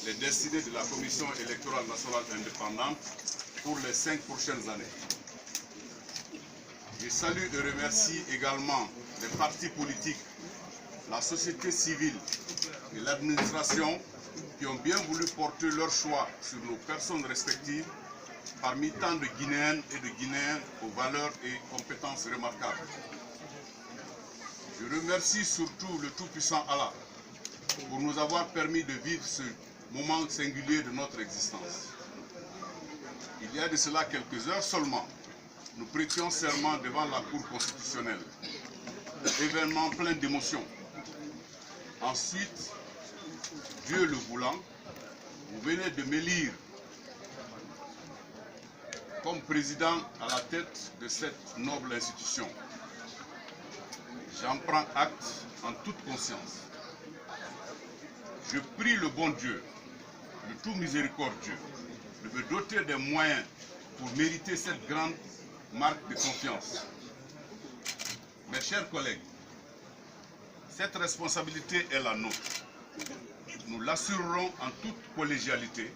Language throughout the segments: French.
les destinées de la Commission électorale nationale indépendante pour les 5 prochaines années. Je salue et remercie également les partis politiques, la société civile et l'administration qui ont bien voulu porter leur choix sur nos personnes respectives parmi tant de Guinéennes et de Guinéens aux valeurs et compétences remarquables. Je remercie surtout le Tout-Puissant Allah pour nous avoir permis de vivre ce moment singulier de notre existence. Il y a de cela quelques heures seulement, nous prêtions serment devant la Cour constitutionnelle. Événement plein d'émotions. Ensuite, Dieu le voulant, vous venez de m'élire comme président à la tête de cette noble institution. J'en prends acte en toute conscience. Je prie le bon Dieu, le tout miséricordieux, de me doter des moyens pour mériter cette grande marque de confiance. Mes chers collègues, cette responsabilité est la nôtre. Nous l'assurerons en toute collégialité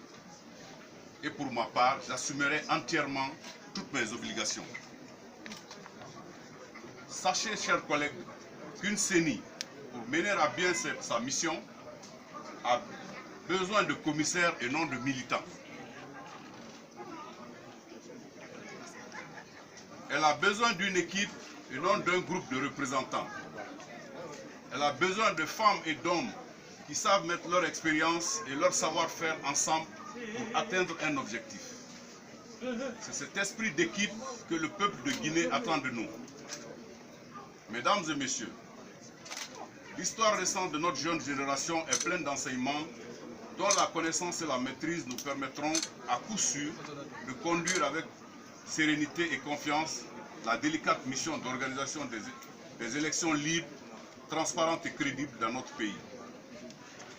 et pour ma part, j'assumerai entièrement toutes mes obligations. Sachez, chers collègues, qu'une CENI, pour mener à bien sa mission, a besoin de commissaires et non de militants. Elle a besoin d'une équipe et non d'un groupe de représentants. Elle a besoin de femmes et d'hommes qui savent mettre leur expérience et leur savoir-faire ensemble pour atteindre un objectif. C'est cet esprit d'équipe que le peuple de Guinée attend de nous. Mesdames et messieurs, l'histoire récente de notre jeune génération est pleine d'enseignements dont la connaissance et la maîtrise nous permettront à coup sûr de conduire avec sérénité et confiance la délicate mission d'organisation des élections libres, transparentes et crédibles dans notre pays.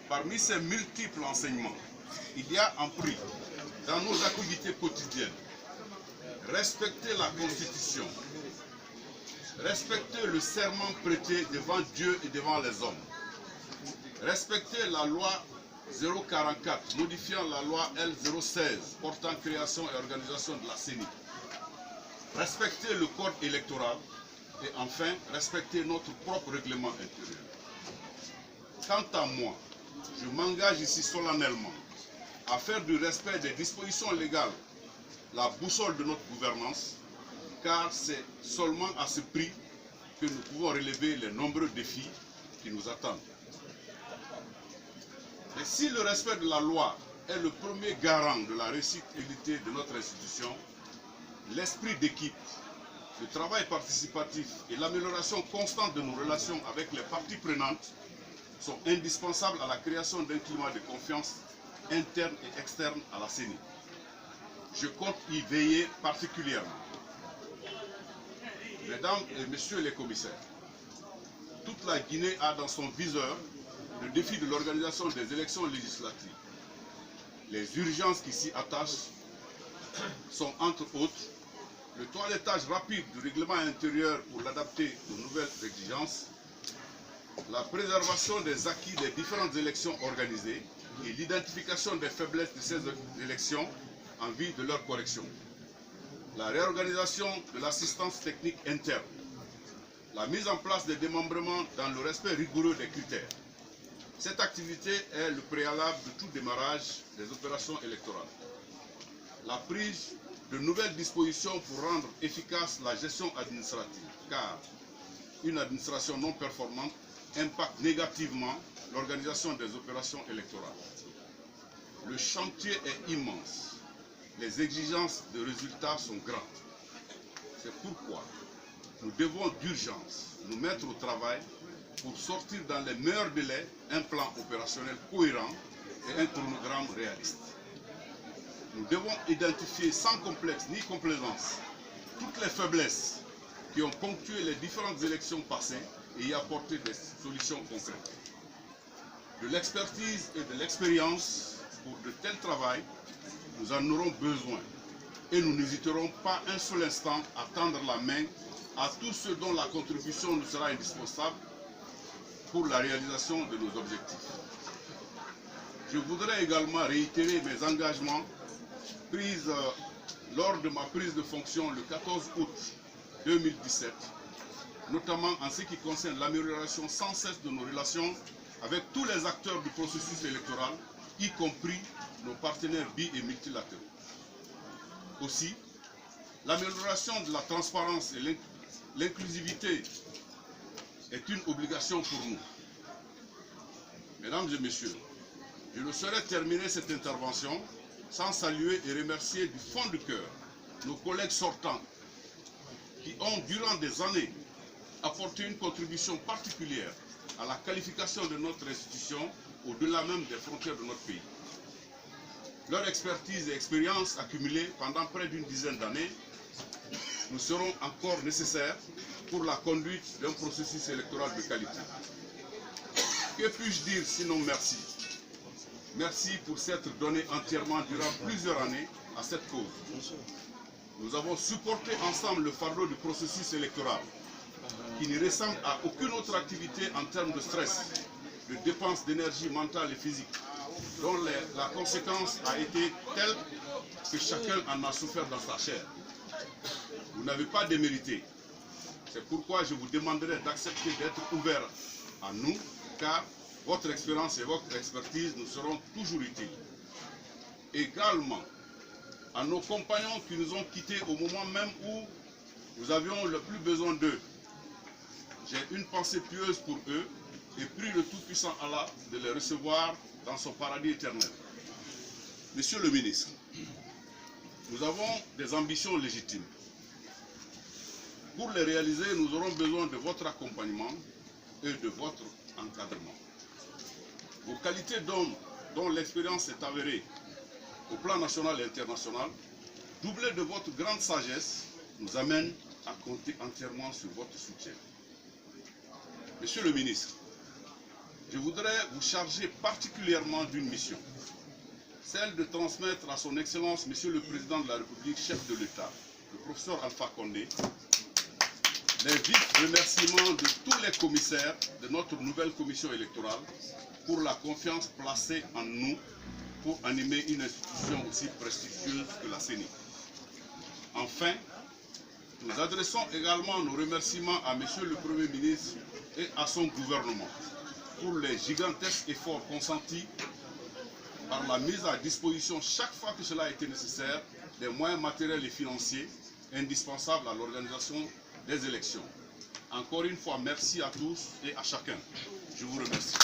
Parmi ces multiples enseignements, il y a en prix, dans nos activités quotidiennes, respecter la Constitution, respecter le serment prêté devant Dieu et devant les hommes, respecter la loi 044 modifiant la loi L016 portant création et organisation de la CENI, respecter le code électoral et enfin respecter notre propre règlement intérieur. Quant à moi, je m'engage ici solennellement à faire du respect des dispositions légales la boussole de notre gouvernance, car c'est seulement à ce prix que nous pouvons relever les nombreux défis qui nous attendent. Et si le respect de la loi est le premier garant de la réussite de notre institution, l'esprit d'équipe, le travail participatif et l'amélioration constante de nos relations avec les parties prenantes sont indispensables à la création d'un climat de confiance interne et externe à la CENI. Je compte y veiller particulièrement. Mesdames et messieurs les commissaires, toute la Guinée a dans son viseur le défi de l'organisation des élections législatives. Les urgences qui s'y attachent sont entre autres le toilettage rapide du règlement intérieur pour l'adapter aux nouvelles exigences, la préservation des acquis des différentes élections organisées et l'identification des faiblesses de ces élections en vue de leur correction, la réorganisation de l'assistance technique interne, la mise en place des démembrements dans le respect rigoureux des critères. Cette activité est le préalable de tout démarrage des opérations électorales. La prise de nouvelles dispositions pour rendre efficace la gestion administrative, car une administration non performante impacte négativement l'organisation des opérations électorales. Le chantier est immense. Les exigences de résultats sont grandes. C'est pourquoi nous devons d'urgence nous mettre au travail pour sortir dans les meilleurs délais un plan opérationnel cohérent et un chronogramme réaliste. Nous devons identifier sans complexe ni complaisance toutes les faiblesses qui ont ponctué les différentes élections passées et y apporter des solutions concrètes. De l'expertise et de l'expérience pour de tels travaux, nous en aurons besoin et nous n'hésiterons pas un seul instant à tendre la main à tous ceux dont la contribution nous sera indispensable pour la réalisation de nos objectifs. Je voudrais également réitérer mes engagements pris lors de ma prise de fonction le 14 août 2017, notamment en ce qui concerne l'amélioration sans cesse de nos relations avec tous les acteurs du processus électoral, y compris nos partenaires bi- et multilatéraux. Aussi, l'amélioration de la transparence et l'inclusivité est une obligation pour nous. Mesdames et messieurs, je ne saurais terminer cette intervention sans saluer et remercier du fond du cœur nos collègues sortants qui ont, durant des années, apporté une contribution particulière à la qualification de notre institution au-delà même des frontières de notre pays. Leur expertise et expérience accumulées pendant près d'une dizaine d'années nous seront encore nécessaires pour la conduite d'un processus électoral de qualité. Que puis-je dire sinon merci? Merci pour s'être donné entièrement durant plusieurs années à cette cause. Nous avons supporté ensemble le fardeau du processus électoral qui ne ressemble à aucune autre activité en termes de stress, de dépenses d'énergie mentale et physique, dont la conséquence a été telle que chacun en a souffert dans sa chair. Vous n'avez pas démérité. C'est pourquoi je vous demanderai d'accepter d'être ouvert à nous, car votre expérience et votre expertise nous seront toujours utiles. Également, à nos compagnons qui nous ont quittés au moment même où nous avions le plus besoin d'eux. J'ai une pensée pieuse pour eux et prie le Tout-Puissant Allah de les recevoir dans son paradis éternel. Monsieur le ministre, nous avons des ambitions légitimes. Pour les réaliser, nous aurons besoin de votre accompagnement et de votre encadrement. Vos qualités d'homme, dont l'expérience est avérée au plan national et international, doublées de votre grande sagesse, nous amènent à compter entièrement sur votre soutien. Monsieur le ministre, je voudrais vous charger particulièrement d'une mission, celle de transmettre à son Excellence, Monsieur le Président de la République, chef de l'État, le professeur Alpha Condé, les vifs remerciements de tous les commissaires de notre nouvelle commission électorale pour la confiance placée en nous pour animer une institution aussi prestigieuse que la CENI. Enfin, nous adressons également nos remerciements à Monsieur le Premier ministre et à son gouvernement pour les gigantesques efforts consentis par la mise à disposition chaque fois que cela a été nécessaire des moyens matériels et financiers indispensables à l'organisation des élections. Encore une fois, merci à tous et à chacun. Je vous remercie.